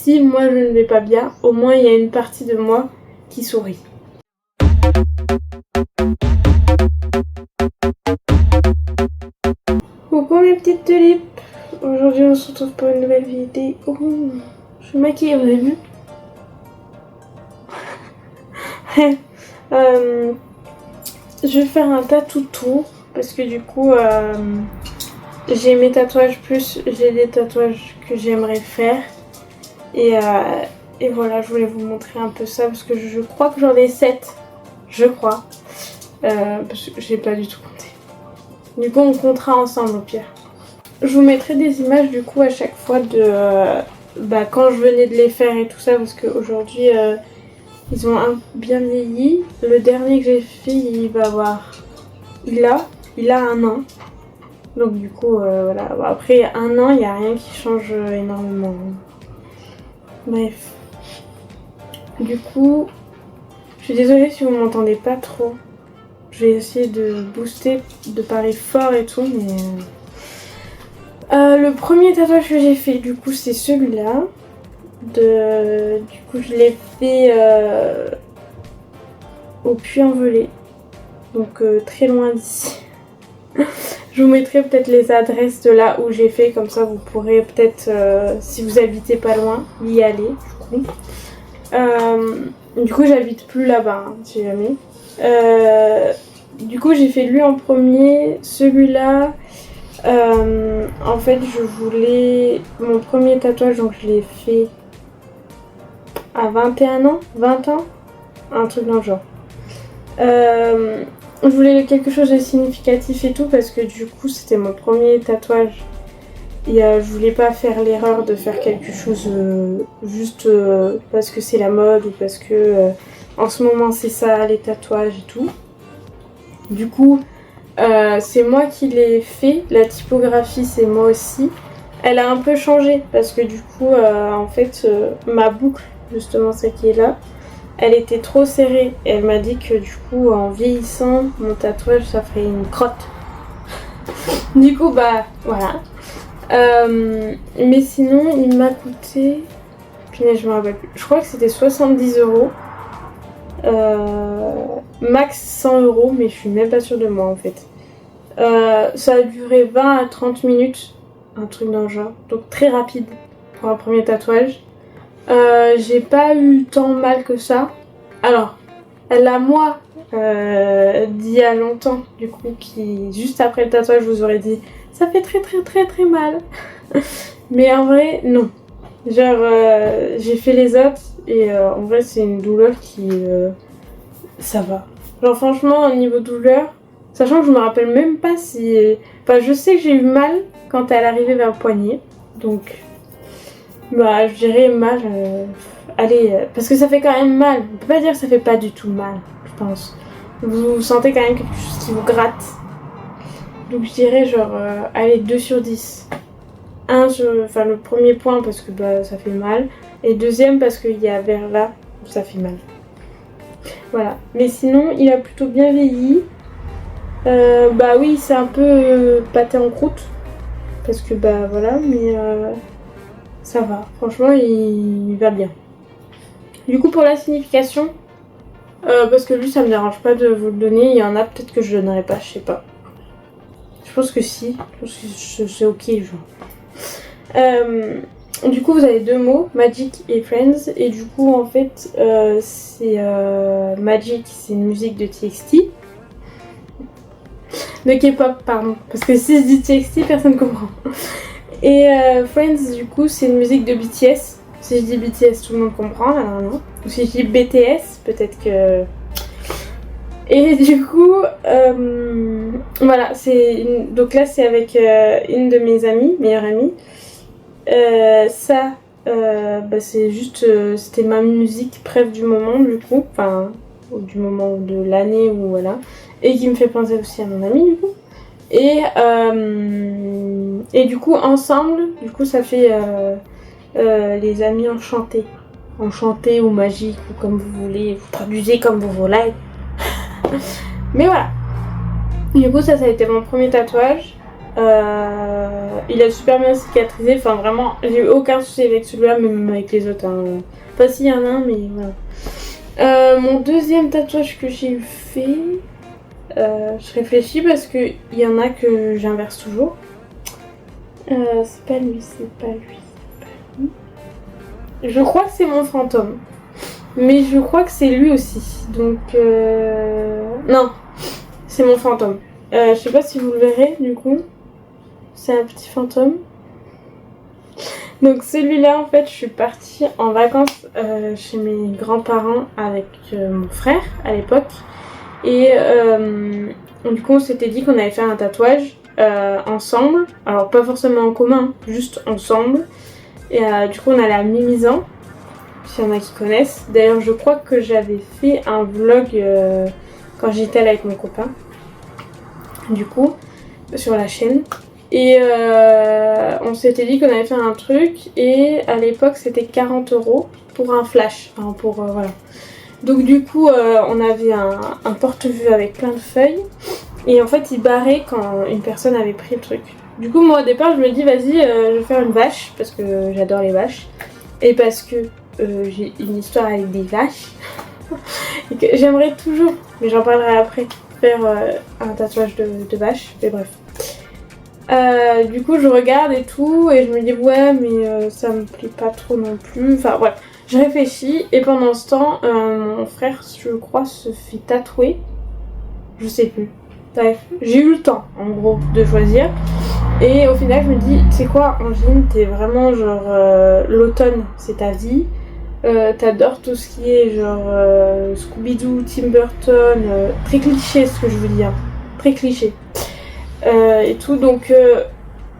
si moi je ne vais pas bien, au moins il y a une partie de moi qui sourit. Coucou mes petites tulipes. Aujourd'hui on se retrouve pour une nouvelle vidéo. Je suis maquillée, vous avez vu? Je vais faire un tatou tour parce que du coup j'ai mes tatouages plus j'ai des tatouages que j'aimerais faire et voilà, je voulais vous montrer un peu ça parce que je crois que j'en ai 7, je crois, parce que j'ai pas du tout compté. Du coup on comptera ensemble au pire. Je vous mettrai des images du coup à chaque fois de quand je venais de les faire et tout ça parce qu'aujourd'hui ils ont bien vieilli. Le dernier que j'ai fait il a 1 an. Donc du coup voilà, bon, après 1 an il n'y a rien qui change énormément. Bref. Du coup, je suis désolée si vous m'entendez pas trop. Je vais essayer de booster, de parler fort et tout, mais... le premier tatouage que j'ai fait du coup c'est celui-là. Du coup je l'ai fait au Puy-en-Velay. Donc très loin d'ici. Je vous mettrai peut-être les adresses de là où j'ai fait, comme ça vous pourrez peut-être, si vous habitez pas loin, y aller du coup. Du coup j'habite plus là-bas, hein, si jamais. Du coup j'ai fait lui en premier, celui-là. En fait je voulais... Mon premier tatouage, donc je l'ai fait à 21 ans, 20 ans, un truc dans le genre. Je voulais quelque chose de significatif et tout parce que du coup c'était mon premier tatouage et je voulais pas faire l'erreur de faire quelque chose juste parce que c'est la mode ou parce que en ce moment c'est ça les tatouages et tout. Du coup c'est moi qui l'ai fait, la typographie c'est moi aussi. Elle a un peu changé parce que du coup en fait ma boucle, justement celle qui est là, elle était trop serrée et elle m'a dit que du coup en vieillissant mon tatouage ça ferait une crotte. Du coup bah voilà. Mais sinon il m'a coûté... Punaise, je me rappelle plus. Je crois que c'était 70 €. Max 100 €, mais je suis même pas sûre de moi en fait. Ça a duré 20 à 30 minutes, un truc dans le genre. Donc très rapide pour un premier tatouage. J'ai pas eu tant mal que ça. Alors, la moi d'il y a longtemps, du coup, qui juste après le tatouage vous aurait dit ça fait très très très très mal. Mais en vrai, non. Genre, j'ai fait les autres et en vrai, c'est une douleur qui... ça va. Genre, franchement, au niveau douleur, sachant que je me rappelle même pas si... Enfin, je sais que j'ai eu mal quand elle arrivait vers le poignet. Donc... Bah, je dirais mal, allez, parce que ça fait quand même mal. On peut pas dire que ça fait pas du tout mal, je pense. Vous sentez quand même quelque chose qui vous gratte. Donc je dirais genre, allez, 2 sur 10. Enfin le premier point parce que bah, ça fait mal. Et deuxième parce qu'il y a vers là où ça fait mal. Voilà. Mais sinon, il a plutôt bien vieilli. Bah oui, c'est un peu pâté en croûte. Parce que bah voilà, mais... ça va, franchement il va bien. Du coup pour la signification, parce que lui ça me dérange pas de vous le donner, il y en a peut-être que je donnerai pas, je sais pas. Je pense que si, je pense que c'est ok genre. Du coup vous avez 2 mots, Magic et Friends, et du coup en fait c'est Magic, c'est une musique de TXT. De K-pop pardon, parce que si je dis TXT personne comprend. Et Friends, du coup, c'est une musique de BTS. Si je dis BTS, tout le monde comprend, alors non. Ou si je dis BTS, peut-être que... Et du coup, voilà, donc là, c'est avec une de mes amies, meilleure amie. C'est juste... c'était ma musique préf du moment, du coup. Enfin, du moment de l'année, ou voilà. Et qui me fait penser aussi à mon amie, du coup. Et du coup ensemble, du coup ça fait les amis enchantés. Enchantés ou magiques ou comme vous voulez, vous traduisez comme vous voulez. Mais voilà. Du coup ça a été mon premier tatouage. Il a super bien cicatrisé, enfin vraiment, j'ai eu aucun souci avec celui-là, même avec les autres. Hein. Pas s'il y en a un, mais voilà. Mon deuxième tatouage que j'ai fait, je réfléchis parce qu'il y en a que j'inverse toujours. C'est pas lui, c'est pas lui, c'est pas lui. Je crois que c'est mon fantôme. Mais je crois que c'est lui aussi. Donc, non, c'est mon fantôme. Je sais pas si vous le verrez, du coup. C'est un petit fantôme. Donc celui-là, en fait, je suis partie en vacances chez mes grands-parents avec mon frère à l'époque. Et du coup, on s'était dit qu'on allait faire un tatouage ensemble. Alors, pas forcément en commun, juste ensemble. Et du coup, on allait à Mimizan, s'il y en a qui connaissent. D'ailleurs, je crois que j'avais fait un vlog quand j'étais allée avec mon copain. Du coup, sur la chaîne. Et on s'était dit qu'on allait faire un truc. Et à l'époque, c'était 40 € pour un flash. Enfin, pour, voilà. Donc du coup, on avait un porte-vue avec plein de feuilles. Et en fait, il barrait quand une personne avait pris le truc. Du coup, moi au départ, je me dis, vas-y, je vais faire une vache. Parce que j'adore les vaches. Et parce que j'ai une histoire avec des vaches. Et que j'aimerais toujours, mais j'en parlerai après, faire un tatouage de vache. Mais bref. Du coup, je regarde et tout. Et je me dis, ouais, mais ça me plaît pas trop non plus. Enfin, voilà. Je réfléchis et pendant ce temps, mon frère, je crois, se fait tatouer. Je sais plus. Bref, j'ai eu le temps, en gros, de choisir. Et au final, je me dis, tu sais quoi, Angine, t'es vraiment genre l'automne, c'est ta vie. T'adores tout ce qui est genre Scooby-Doo, Tim Burton. Très cliché ce que je veux dire. Très cliché. Et tout, donc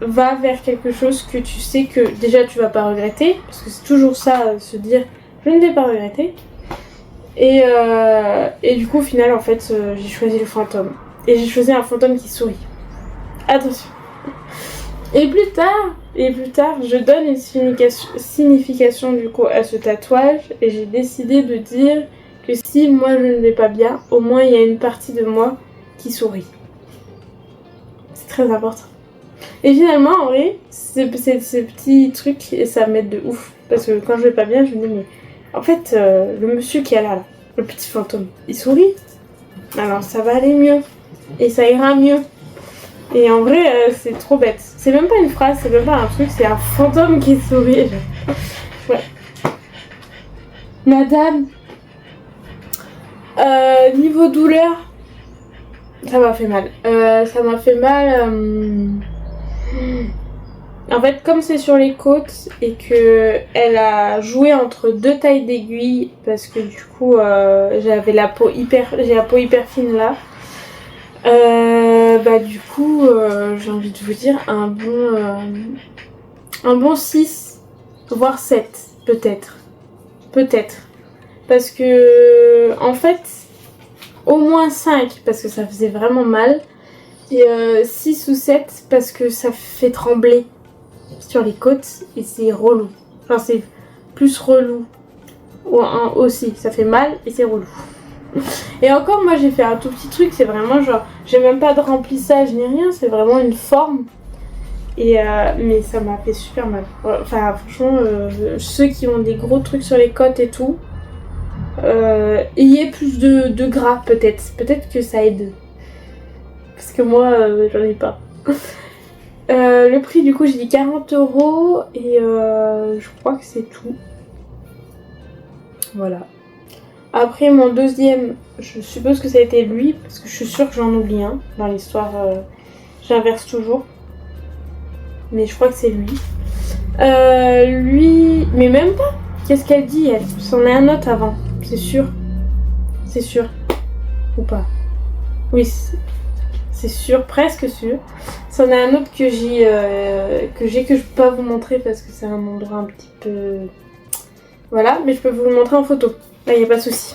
va vers quelque chose que tu sais que déjà tu vas pas regretter, parce que c'est toujours ça, se dire je ne vais pas regretter. Et du coup au final en fait j'ai choisi le fantôme. Et j'ai choisi un fantôme qui sourit. Attention. Et plus tard, je donne une signification du coup à ce tatouage. Et j'ai décidé de dire que si moi je ne vais pas bien, au moins il y a une partie de moi qui sourit. C'est très important. Et finalement, en vrai, ces petits trucs, et ça m'aide de ouf. Parce que quand je vais pas bien, je me dis, mais en fait, le monsieur qui est là, le petit fantôme, il sourit. Alors ça va aller mieux. Et ça ira mieux. Et en vrai, c'est trop bête. C'est même pas une phrase, c'est même pas un truc, c'est un fantôme qui sourit. Ouais. Madame, niveau douleur, ça m'a fait mal. Ça m'a fait mal. En fait, comme c'est sur les côtes et que elle a joué entre deux tailles d'aiguilles, parce que du coup, j'ai la peau hyper fine là. Bah du coup, j'ai envie de vous dire un bon 6, voire 7, peut-être. Parce que, en fait, au moins 5, parce que ça faisait vraiment mal. Et 6 ou 7, parce que ça fait trembler sur les côtes. Et c'est relou. Enfin, c'est plus relou. Aussi, ça fait mal et c'est relou. Et encore, moi, j'ai fait un tout petit truc. C'est vraiment genre, j'ai même pas de remplissage ni rien. C'est vraiment une forme. Et mais ça m'a fait super mal. Enfin, franchement, ceux qui ont des gros trucs sur les côtes et tout, ayez plus de gras peut-être. Peut-être que ça aide. Parce que moi, j'en ai pas. Le prix, du coup, j'ai dit 40 € et je crois que c'est tout. Voilà. Après, mon deuxième, je suppose que ça a été lui, parce que je suis sûre que j'en oublie un dans l'histoire. J'inverse toujours. Mais je crois que c'est lui. Lui... Mais même pas. Qu'est-ce qu'elle dit, elle? C'en est un autre avant. C'est sûr. C'est sûr. Ou pas? Oui, c'est sûr, presque sûr. C'en est un autre que je peux pas vous montrer parce que c'est un endroit un petit peu... Voilà, mais je peux vous le montrer en photo. Là, il n'y a pas de souci.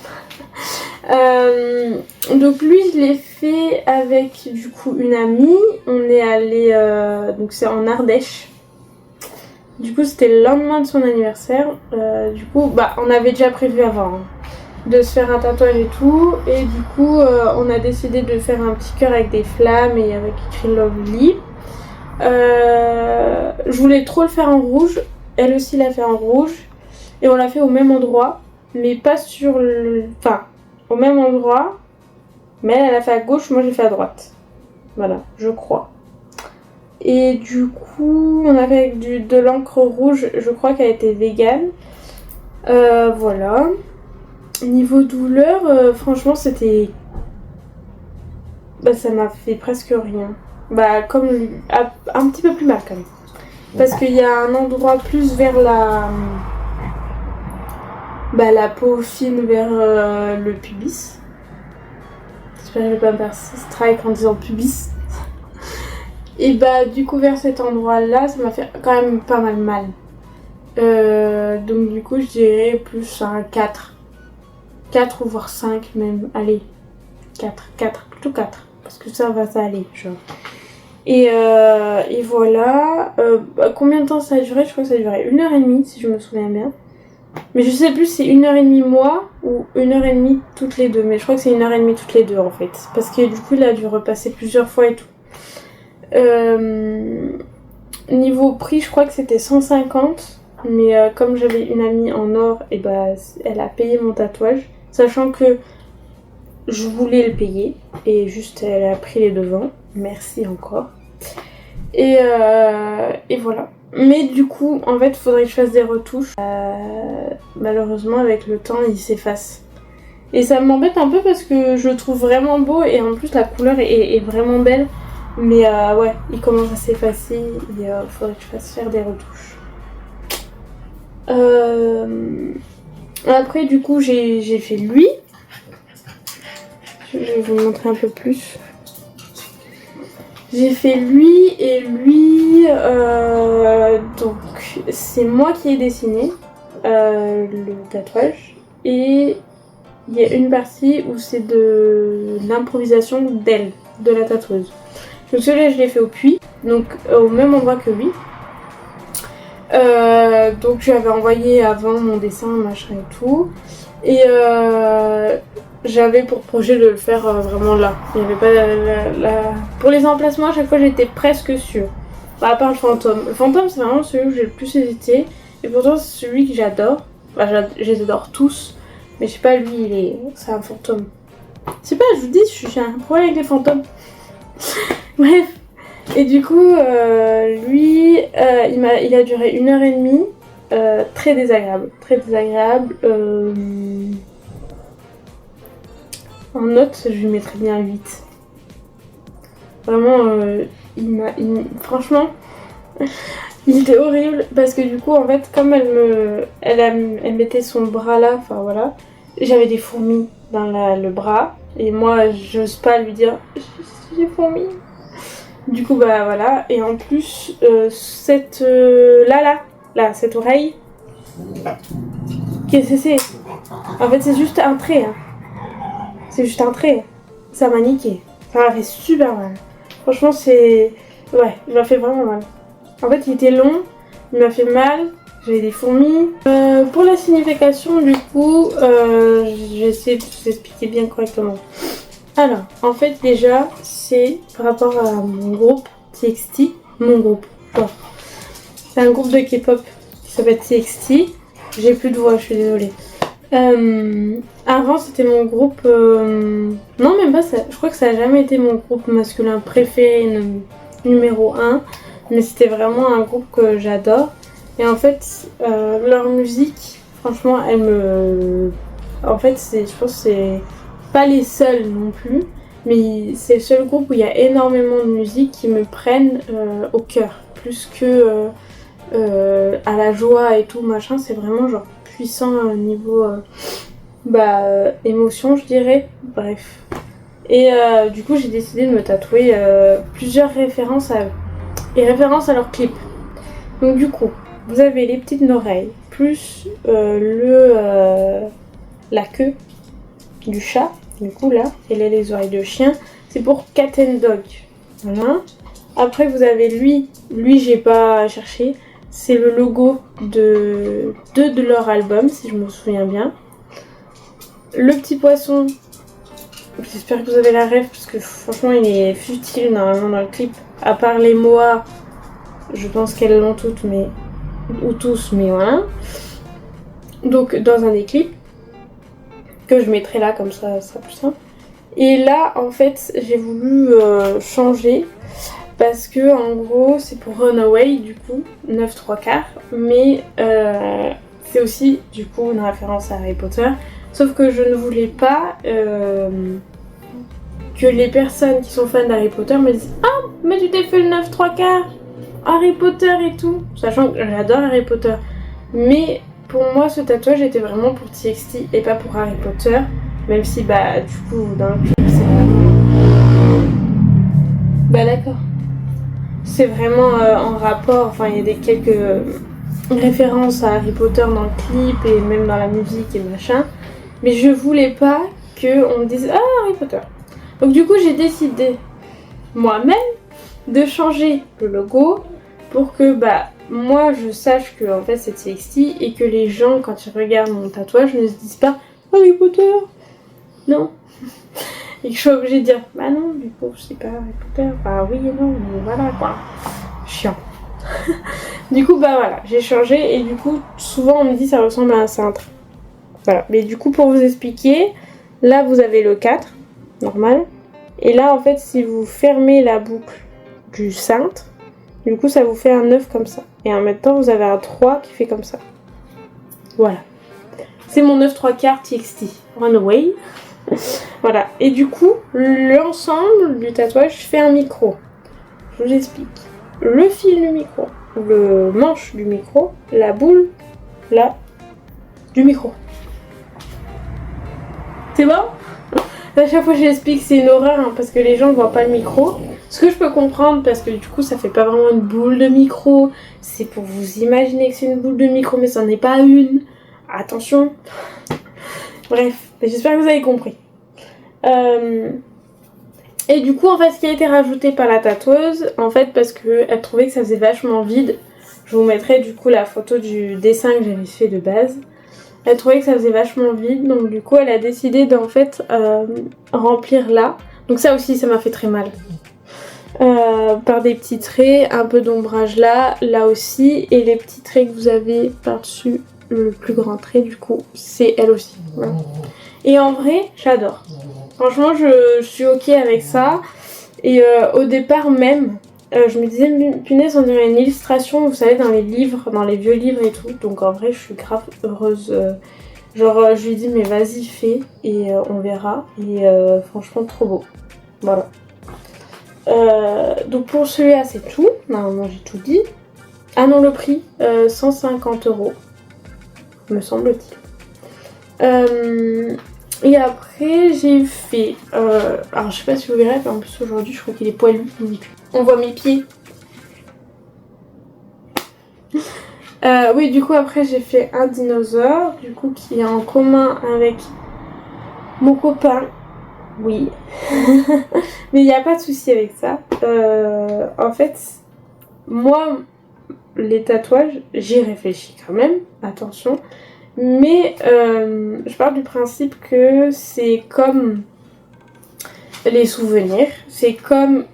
Donc lui, je l'ai fait avec du coup une amie. On est allé, donc c'est en Ardèche. Du coup, c'était le lendemain de son anniversaire. Du coup, bah, on avait déjà prévu avant de se faire un tatouage et tout. Et du coup, on a décidé de faire un petit cœur avec des flammes et avec écrit Lovely. Je voulais trop le faire en rouge. Elle aussi l'a fait en rouge. Et on l'a fait au même endroit. Mais pas sur le... Enfin, au même endroit. Mais elle a fait à gauche, moi j'ai fait à droite. Voilà, je crois. Et du coup, on a fait avec de l'encre rouge. Je crois qu'elle était végane. Voilà. Niveau douleur, franchement, c'était... Bah, ça m'a fait presque rien. Bah, comme... Un petit peu plus mal, quand même. Parce qu'il y a un endroit plus vers la... Bah, la peau fine vers le pubis. J'espère que je vais pas me faire strike en disant pubis. Et bah, du coup, vers cet endroit-là, ça m'a fait quand même pas mal. Donc, du coup, je dirais plus un 4. 4 ou voire 5 même. Allez, 4, plutôt 4. Parce que ça va aller, genre. Et voilà. Combien de temps ça a duré? Je crois que ça a duré 1h30, si je me souviens bien. Mais je sais plus si c'est 1h30 moi ou 1h30 toutes les deux. Mais je crois que c'est 1h30 toutes les deux en fait. Parce que du coup, il a dû repasser plusieurs fois et tout. Niveau prix, je crois que c'était 150. Mais comme j'avais une amie en or, et bah, elle a payé mon tatouage. Sachant que je voulais le payer. Et juste, elle a pris les devants. Merci encore. Et voilà. Mais du coup, en fait, il faudrait que je fasse des retouches. Malheureusement, avec le temps, il s'efface. Et ça m'embête un peu parce que je le trouve vraiment beau. Et en plus, la couleur est vraiment belle. Mais ouais, il commence à s'effacer. Et il faudrait que je fasse faire des retouches. Après, du coup, j'ai fait lui. Je vais vous montrer un peu plus. J'ai fait lui et lui, donc c'est moi qui ai dessiné le tatouage et il y a une partie où c'est de l'improvisation d'elle, de la tatoueuse. Donc celui-là je l'ai fait au puits, donc au même endroit que lui. Donc j'avais envoyé avant mon dessin, machin et tout. Et j'avais pour projet de le faire vraiment là. Il n'y avait pas Pour les emplacements, à chaque fois j'étais presque sûre. Bah, à part le fantôme. Le fantôme c'est vraiment celui où j'ai le plus hésité. Et pourtant c'est celui que j'adore. Bah, je les adore tous. Mais je sais pas, lui c'est un fantôme. Je sais pas, je vous dis, j'ai un problème avec les fantômes. Bref. Et du coup, lui, il a duré 1h30. Très désagréable. Très désagréable. En note, je lui mettrais bien 8. Vraiment, franchement, il était horrible parce que du coup, en fait, comme elle mettait son bras là, enfin voilà, j'avais des fourmis dans le bras et moi, j'ose pas lui dire j'ai des fourmis. Du coup, bah voilà, et en plus, cette cette oreille, qu'est-ce que c'est? En fait, c'est juste un trait. Hein. C'est juste un trait. Ça m'a niqué. Ça m'a fait super mal. Franchement, c'est... Ouais, il m'a fait vraiment mal. En fait, il était long, il m'a fait mal, j'avais des fourmis. Pour la signification, du coup, je vais essayer de vous expliquer bien correctement. Alors, en fait, déjà, c'est par rapport à mon groupe TXT. Mon groupe, genre. C'est un groupe de K-pop qui s'appelle TXT. J'ai plus de voix, je suis désolée. Avant c'était mon groupe non même pas ça, je crois que ça a jamais été mon groupe masculin préféré numéro 1, mais c'était vraiment un groupe que j'adore et en fait leur musique franchement en fait je pense que c'est pas les seuls non plus, mais c'est le seul groupe où il y a énormément de musique qui me prennent au cœur plus que à la joie et tout machin, c'est vraiment genre puissant niveau émotion je dirais, bref. Et du coup j'ai décidé de me tatouer plusieurs références à eux et références à leurs clips. Donc du coup vous avez les petites oreilles plus la queue du chat, du coup là, et là les oreilles de chien, c'est pour Cat and Dog. Voilà. Après vous avez lui j'ai pas cherché. C'est le logo de deux de leur album, si je me souviens bien. Le petit poisson, j'espère que vous avez la ref, parce que franchement il est futile normalement dans le clip. À part les moas, Je pense qu'elles l'ont toutes, mais... ou tous, mais voilà. Donc dans un des clips, que je mettrai là, comme ça, ça sera plus simple. Et là, en fait, j'ai voulu changer, parce que en gros, c'est pour Runaway, du coup, 9 3 quarts, mais c'est aussi, du coup, une référence à Harry Potter. Sauf que je ne voulais pas que les personnes qui sont fans d'Harry Potter me disent « Ah, mais tu t'es fait le 9 3 quarts Harry Potter et tout !» Sachant que j'adore Harry Potter. Mais pour moi, ce tatouage était vraiment pour TXT et pas pour Harry Potter. Même si, bah, du coup, dans le clip, c'est vraiment... Bah d'accord. C'est vraiment en rapport, enfin, il y a quelques références à Harry Potter dans le clip et même dans la musique et machin. Mais je voulais pas qu'on me dise « Ah, Harry Potter !» Donc du coup, j'ai décidé moi-même de changer le logo pour que bah moi je sache que en fait c'est TXT et que les gens quand ils regardent mon tatouage ne se disent pas Harry Potter, non. Et que je suis obligée de dire bah non du coup c'est pas Harry Potter, bah oui et non mais voilà quoi, chiant. Du coup bah voilà, j'ai changé et du coup souvent on me dit ça ressemble à un cintre. Voilà, mais du coup pour vous expliquer, là vous avez le 4 normal. Et là, en fait, si vous fermez la boucle du cintre, du coup, ça vous fait un 9 comme ça. Et en même temps, vous avez un 3 qui fait comme ça. Voilà. C'est mon 9 3 quarts TXT. Runaway. Voilà. Et du coup, l'ensemble du tatouage fait un micro. Je vous explique. Le fil du micro, le manche du micro, la boule, là, du micro. C'est bon ? À chaque fois que j'explique, c'est une horreur hein, parce que les gens ne voient pas le micro. Ce que je peux comprendre parce que du coup, ça fait pas vraiment une boule de micro. C'est pour vous imaginer que c'est une boule de micro, mais ça n'est pas une. Attention. Bref, j'espère que vous avez compris. Et du coup, en fait, ce qui a été rajouté par la tatoueuse, en fait, parce qu'elle trouvait que ça faisait vachement vide. Je vous mettrai du coup la photo du dessin que j'avais fait de base. Elle trouvait que ça faisait vachement vide, donc du coup elle a décidé d'en fait remplir là. Donc ça aussi ça m'a fait très mal. Par des petits traits, un peu d'ombrage là, là aussi. Et les petits traits que vous avez par-dessus le plus grand trait du coup, c'est elle aussi. Voilà. Et en vrai, j'adore. Franchement je suis ok avec ça. Et au départ même, je me disais, punaise, on dirait une illustration, vous savez, dans les livres, dans les vieux livres et tout. Donc en vrai, je suis grave heureuse. Je lui dis, mais vas-y, fais, et on verra. Et franchement, trop beau. Voilà. Donc pour celui-là, c'est tout. Normalement, j'ai tout dit. Ah non, le prix, 150 €, me semble-t-il. Et après, j'ai fait... alors, je sais pas si vous verrez, mais en plus, aujourd'hui, je crois qu'il est poilu. On voit mes pieds. Oui, du coup, après, j'ai fait un dinosaure, du coup, qui est en commun avec mon copain. Oui. Mais il n'y a pas de souci avec ça. En fait, moi, les tatouages, j'y réfléchis quand même, attention. Mais je pars du principe que c'est comme les souvenirs, c'est comme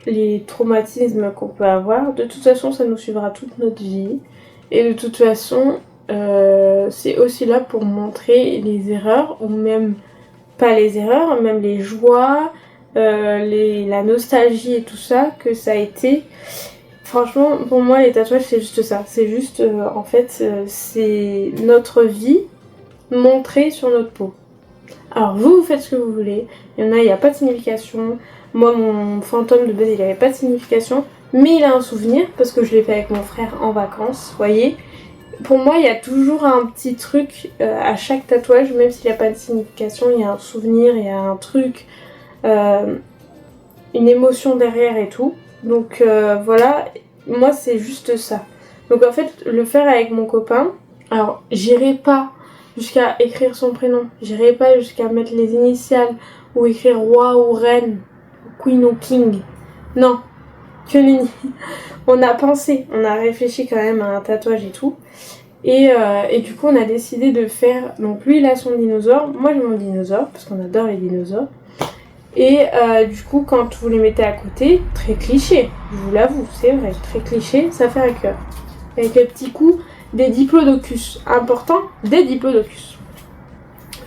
les traumatismes qu'on peut avoir. De toute façon, ça nous suivra toute notre vie. Et de toute façon, c'est aussi là pour montrer les erreurs, ou même pas les erreurs, même les joies, la nostalgie et tout ça, que ça a été. Franchement, pour moi, les tatouages, c'est juste ça. C'est juste, en fait, c'est notre vie montrée sur notre peau. Alors, vous faites ce que vous voulez. Il y en a, il n'y a pas de signification. Moi, mon fantôme de base, il n'avait pas de signification. Mais il a un souvenir, parce que je l'ai fait avec mon frère en vacances, vous voyez. Pour moi, il y a toujours un petit truc à chaque tatouage, même s'il n'y a pas de signification. Il y a un souvenir, il y a un truc, une émotion derrière et tout. Donc voilà, moi c'est juste ça. Donc en fait, le faire avec mon copain, alors j'irai pas jusqu'à écrire son prénom, j'irai pas jusqu'à mettre les initiales ou écrire roi ou reine, queen ou king. Non, que nenni. On a pensé, on a réfléchi quand même à un tatouage et tout. Et du coup on a décidé de faire, donc lui il a son dinosaure, moi j'ai mon dinosaure, parce qu'on adore les dinosaures. Et du coup, quand vous les mettez à côté, très cliché, je vous l'avoue, c'est vrai, très cliché, ça fait un cœur. Avec le petit coup des diplodocus. Important, des diplodocus.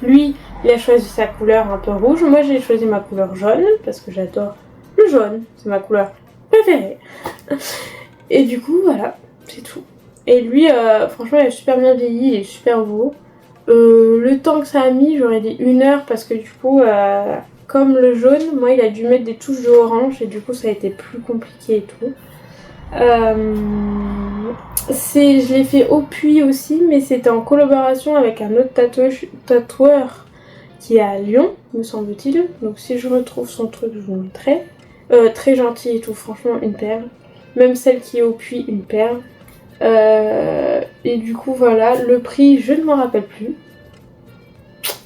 Lui, il a choisi sa couleur un peu rouge. Moi, j'ai choisi ma couleur jaune parce que j'adore le jaune. C'est ma couleur préférée. Et du coup, voilà, c'est tout. Et lui, franchement, il est super bien vieilli, il est super beau. Le temps que ça a mis, j'aurais dit 1 heure parce que du coup, comme le jaune, moi, il a dû mettre des touches de orange et du coup, ça a été plus compliqué et tout. Je l'ai fait au puits aussi, mais c'était en collaboration avec un autre tatoueur qui est à Lyon, me semble-t-il. Donc si je retrouve son truc, je vous le mettrai. Très gentil et tout, franchement, une perle. Même celle qui est au puits, une perle. Et du coup, voilà, le prix, je ne m'en rappelle plus.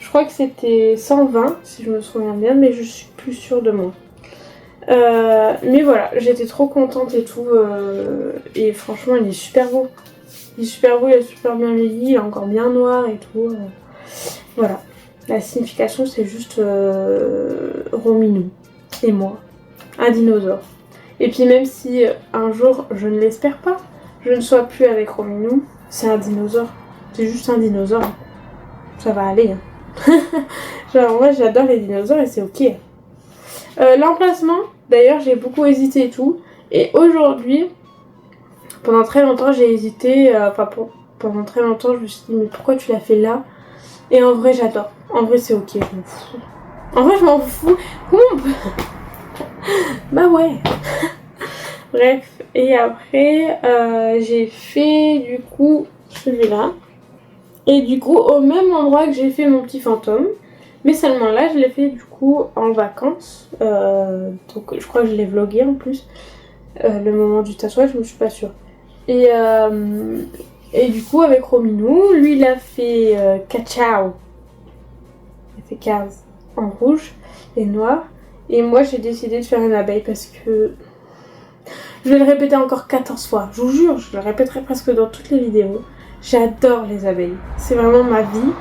Je crois que c'était 120, si je me souviens bien, mais je suis plus sûre de moi. Mais voilà, j'étais trop contente et tout. Et franchement, il est super beau. Il est super beau, il est super bien vieilli, il est encore bien noir et tout. Voilà. La signification, c'est juste Rominou et moi. Un dinosaure. Et puis même si un jour, je ne l'espère pas, je ne sois plus avec Rominou, c'est un dinosaure. C'est juste un dinosaure. Ça va aller. Hein. Genre, moi, j'adore les dinosaures et c'est ok. L'emplacement, d'ailleurs, j'ai beaucoup hésité et tout. Et aujourd'hui, pendant très longtemps, j'ai hésité. Pendant très longtemps, je me suis dit, mais pourquoi tu l'as fait là? Et en vrai, j'adore. En vrai, c'est ok, je m'en fous. En vrai, je m'en fous. Comment on peut... Bah ouais. Bref, et après, j'ai fait du coup celui-là. Et du coup, au même endroit que j'ai fait mon petit fantôme. Mais seulement là, je l'ai fait du coup en vacances. Donc je crois que je l'ai vlogué en plus. Le moment du tatouage, je ne suis pas sûre. Et du coup, avec Rominou, lui il a fait cacao. Il a fait case en rouge et noir. Et moi, j'ai décidé de faire une abeille parce que... Je vais le répéter encore 14 fois. Je vous jure, je le répéterai presque dans toutes les vidéos. J'adore les abeilles. C'est vraiment ma vie.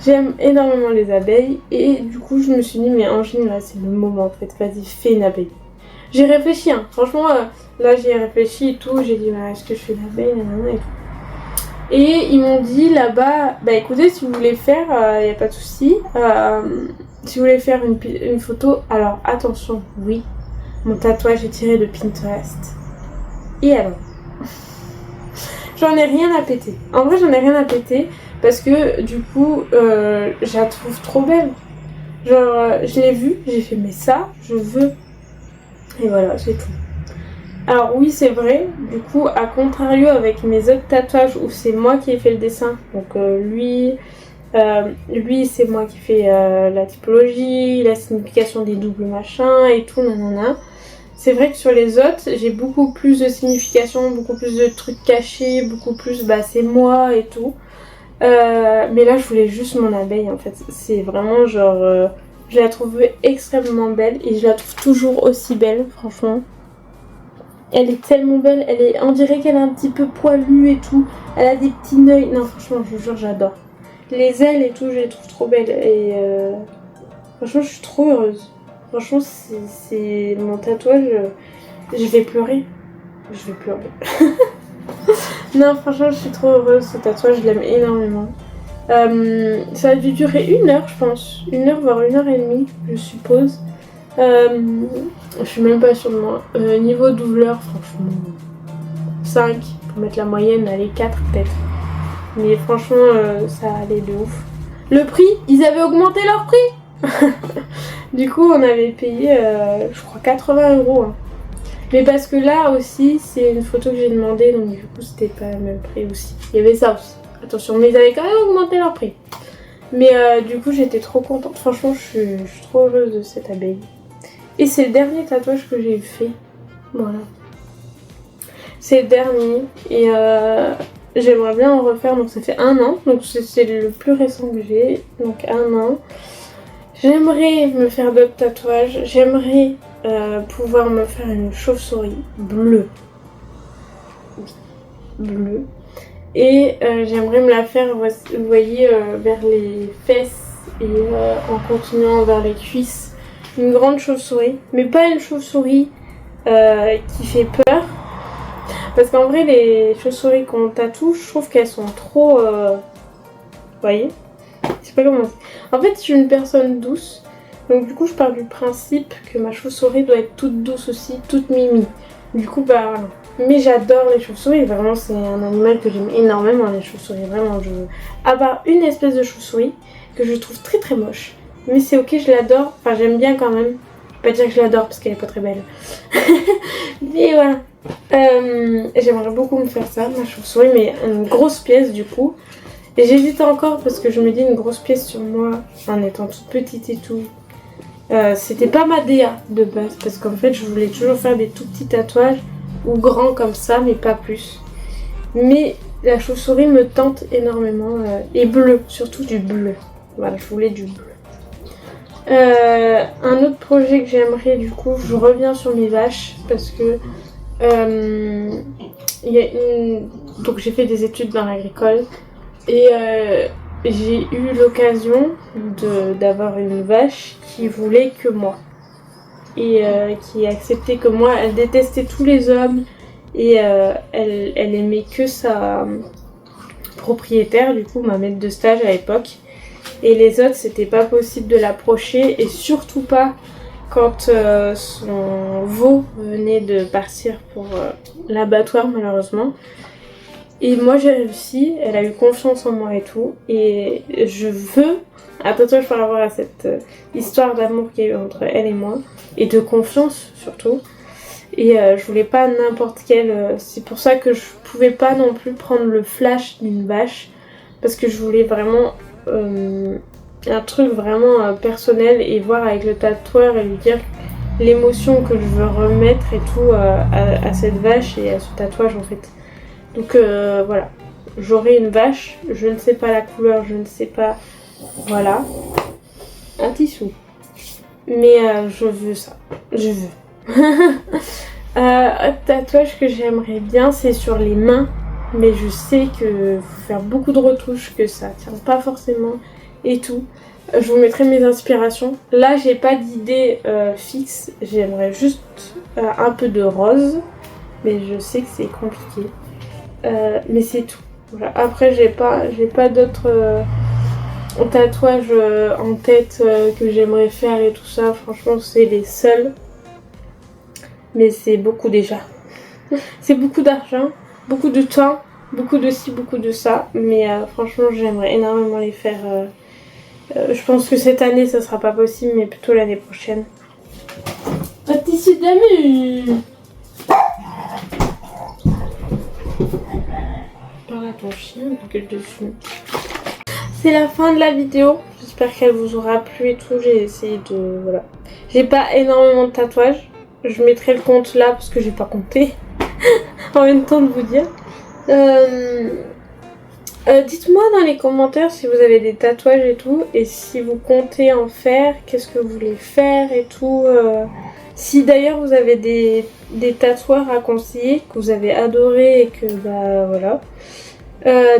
J'aime énormément les abeilles. Et du coup, je me suis dit, mais Angine, là, c'est le moment en fait. Vas-y, fais une abeille. J'ai réfléchi, hein. Franchement, là, j'ai réfléchi et tout. J'ai dit, bah, est-ce que je fais une abeille, nanana, et tout. Et ils m'ont dit là-bas, bah écoutez, si vous voulez faire, y a pas de souci. Si vous voulez faire une photo, alors attention, oui, mon tatouage est tiré de Pinterest. Et alors, j'en ai rien à péter. En vrai, j'en ai rien à péter parce que du coup, je la trouve trop belle. Genre, je l'ai vue, j'ai fait, mais ça, je veux. Et voilà, c'est tout. Alors oui, c'est vrai, du coup, à contrario avec mes autres tatouages où c'est moi qui ai fait le dessin, donc lui c'est moi qui fais la typologie, la signification des doubles machins et tout, nanana. C'est vrai que sur les autres, j'ai beaucoup plus de signification, beaucoup plus de trucs cachés, beaucoup plus, bah c'est moi et tout. Mais là, je voulais juste mon abeille en fait, c'est vraiment genre, je la trouve extrêmement belle et je la trouve toujours aussi belle, franchement. Elle est tellement belle, on dirait qu'elle est un petit peu poilue et tout. Elle a des petits œils. Non, franchement, je vous jure, j'adore. Les ailes et tout, je les trouve trop belles. Et franchement, je suis trop heureuse. Franchement, c'est mon tatouage. Je vais pleurer. Je vais pleurer. Non, franchement, je suis trop heureuse. Ce tatouage, je l'aime énormément. Ça a dû durer 1 heure, je pense. 1 heure, voire 1 heure et demie, je suppose. Je suis même pas sûre de moi. Niveau douleur, franchement, 5 pour mettre la moyenne, allez 4 peut-être. Mais franchement, ça allait de ouf. Le prix, ils avaient augmenté leur prix. Du coup, on avait payé, je crois, 80 €. Hein. Mais parce que là aussi, c'est une photo que j'ai demandé, donc du coup, c'était pas le même prix aussi. Il y avait ça aussi. Attention, mais ils avaient quand même augmenté leur prix. Mais du coup, j'étais trop contente. Franchement, je suis trop heureuse de cette abeille. Et c'est le dernier tatouage que j'ai fait. Voilà. C'est le dernier. Et j'aimerais bien en refaire. Donc ça fait 1 an. Donc c'est le plus récent que j'ai. Donc 1 an. J'aimerais me faire d'autres tatouages. J'aimerais pouvoir me faire une chauve-souris bleue. Oui, bleue. Et j'aimerais me la faire, vous voyez, vers les fesses et en continuant vers les cuisses. une grande chauve-souris, mais pas une chauve-souris qui fait peur. Parce qu'en vrai, les chauves-souris qu'on tatoue, je trouve qu'elles sont trop... Vous voyez? Je sais pas comment dire. En fait, je suis une personne douce. Donc du coup, je pars du principe que ma chauve-souris doit être toute douce aussi, toute mimi. Du coup, bah voilà. Mais j'adore les chauves-souris. Vraiment, c'est un animal que j'aime énormément, les chauves-souris. Vraiment, à part une espèce de chauve-souris que je trouve très très moche. Mais c'est ok, je l'adore. Enfin, j'aime bien quand même. Je vais pas dire que je l'adore parce qu'elle est pas très belle. Mais voilà. J'aimerais beaucoup me faire ça, ma chauve-souris, mais une grosse pièce du coup. Et j'hésite encore parce que je me dis une grosse pièce sur moi en étant toute petite et tout. C'était pas ma DA de base parce qu'en fait je voulais toujours faire des tout petits tatouages ou grands comme ça mais pas plus. Mais la chauve-souris me tente énormément et bleu, surtout du bleu. Voilà, je voulais du bleu. Un autre projet que j'aimerais du coup, je reviens sur mes vaches parce que donc j'ai fait des études dans l'agricole et j'ai eu l'occasion d'avoir une vache qui voulait que moi et qui acceptait que moi. Elle détestait tous les hommes et elle aimait que sa propriétaire, du coup ma maître de stage à l'époque, et les autres c'était pas possible de l'approcher et surtout pas quand son veau venait de partir pour l'abattoir malheureusement. Et moi j'ai réussi, elle a eu confiance en moi et tout, et je veux un tatouage par rapport à cette histoire d'amour qu'il y a eu entre elle et moi, et de confiance surtout. Et je voulais pas n'importe quel... c'est pour ça que je pouvais pas non plus prendre le flash d'une vache, parce que je voulais vraiment un truc vraiment personnel et voir avec le tatoueur et lui dire l'émotion que je veux remettre et tout à cette vache et à ce tatouage en fait. Donc voilà, j'aurai une vache, je ne sais pas la couleur, je ne sais pas, voilà, un tissou. Mais je veux ça, je veux. Un tatouage que j'aimerais bien, c'est sur les mains, mais je sais que faut faire beaucoup de retouches, que ça tient pas forcément et tout. Je vous mettrai mes inspirations. Là, j'ai pas d'idée fixe, j'aimerais juste un peu de rose, mais je sais que c'est compliqué. Mais c'est tout. Voilà. Après, j'ai pas d'autres tatouages en tête que j'aimerais faire et tout ça. Franchement, c'est les seuls. Mais c'est beaucoup déjà. C'est beaucoup d'argent, beaucoup de temps, beaucoup de ci, beaucoup de ça. Mais franchement, j'aimerais énormément les faire. Je pense que cette année, ça sera pas possible, mais plutôt l'année prochaine. Un tissu d'amu. Parle à ton chien, gueule dessus. C'est la fin de la vidéo. J'espère qu'elle vous aura plu et tout. J'ai essayé de... Voilà. J'ai pas énormément de tatouages. Je mettrai le compte là parce que j'ai pas compté. En même temps de vous dire. Dites-moi dans les commentaires si vous avez des tatouages et tout. Et si vous comptez en faire. Qu'est-ce que vous voulez faire et tout. Si d'ailleurs vous avez des tatoueurs à conseiller que vous avez adoré et que bah voilà.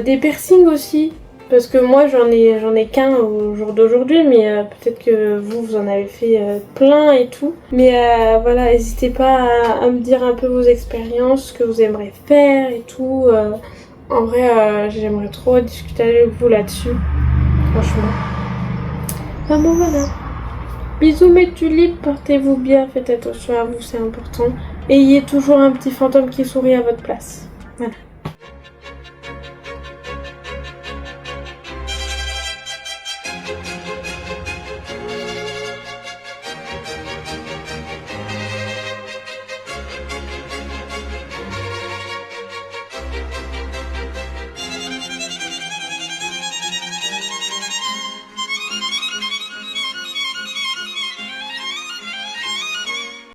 Des piercings aussi. Parce que moi j'en ai qu'un au jour d'aujourd'hui, mais peut-être que vous en avez fait plein et tout. Mais voilà, n'hésitez pas à me dire un peu vos expériences, ce que vous aimeriez faire et tout. En vrai, j'aimerais trop discuter avec vous là-dessus. Franchement. Enfin bon voilà. Bisous mes tulipes, portez-vous bien, faites attention à vous, c'est important. Et ayez toujours un petit fantôme qui sourit à votre place. Voilà.